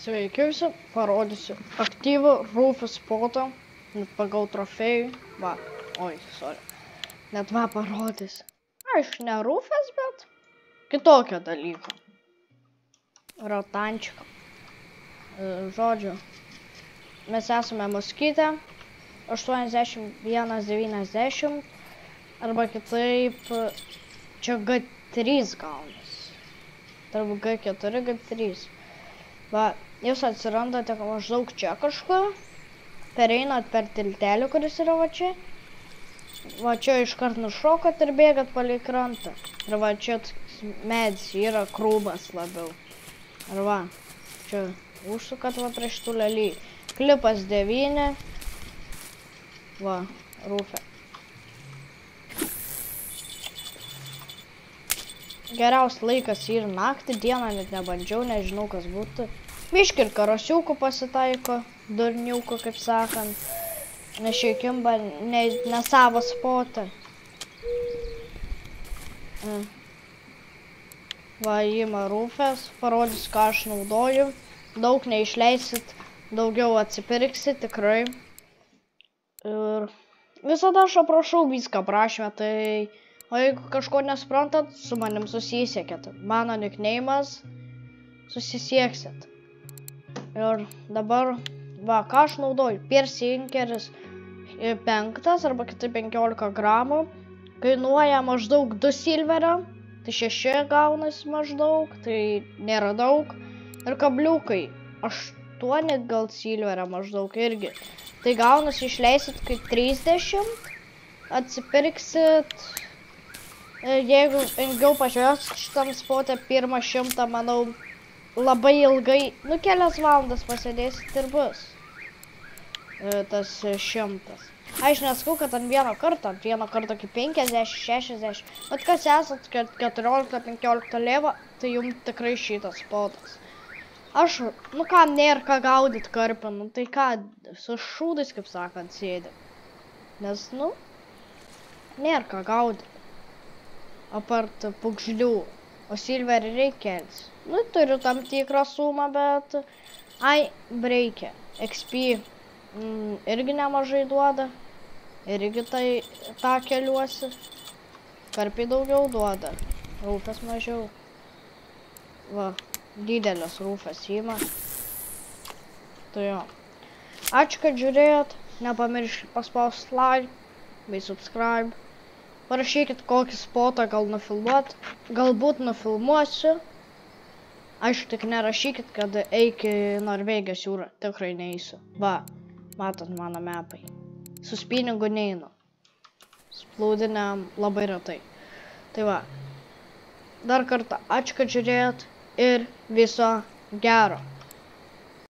Sveiki visi, parodysiu aktyvų Rufus spotą, net pagal trofėjų, va, net va parodysiu. Aš ne Rufas, bet kitokio dalyko. Rotančiko. Žodžiu, mes esame Moskytė, 8190, arba kitaip, čia G3 gaunasi. Tarp G4, G3. Va, jūs atsirandate maždaug čia kažkur, pereinat per tiltelį, kuris yra va čia. Va čia iškart nušokat ir bėgat palei krantą. Ir va čia medis yra krūmas labiau. Ir va, čia užsukat va prieš tų lely. Klipas 9. Va, Rūfė. Geriausias laikas yra naktį, dieną net nebandžiau, nežinau kas būtų. Biški ir karosiukų pasitaiko, durniukų, kaip sakant. Nes šį kimba ne savo spotą. Va, ima Rūfės, parodys, ką aš naudoju. Daug neišleisit, daugiau atsipirksit, tikrai. Ir visada aš aprašau viską prašymę, tai... O jeigu kažko nesprantat, su manim susisiekėt. Mano nickname'as, susisieksit. Ir dabar, va, ką aš naudoju. Piercingeris 5 arba kitaip 15 gramų. Kainuoja maždaug 2 silverio. Tai 6 gaunasi maždaug, tai nėra daug. Ir kabliukai 8 gal silverio maždaug irgi. Tai gaunasi išleisit kaip 30. Atsipirksit. Jeigu ilgiau pažiūrės šitam spotę pirmą 100, manau, labai ilgai, nu kelias valandas pasėdėsit ir bus tas 100. Aš neskau, kad ant vieno karto kaip 50, 60, bet kas esat 14-15 lėva, tai jums tikrai šitas spotas. Aš, nu ką, nėra ką gaudyt karpę, nu tai ką, su šūdais, kaip sakant, sėdė. Nes, nu, nėra ką gaudyt. Apart pukžlių, o silverį reikia. Nu, turiu tam tikrą sumą, bet... Ai, reikia. XP irgi nemažai duoda. Irgi tą keliuosi. Karpiai daugiau duoda. Rūfės mažiau. Va, didelės Rūfės ima. Tai jo. Ačiū, kad žiūrėjot. Nepamirškit paspausti like bei subscribe. Parašykit kokį spotą gal nufilmuot, galbūt nufilmuosiu. Aišku, tik nerašykit, kad eik į Norvegijos jūrą, tikrai neįsiu. Va, matot mano mepai. Su spinningu neinu. Splūdiniam labai retai. Tai va, dar kartą ačiū, kad žiūrėjot ir viso gero.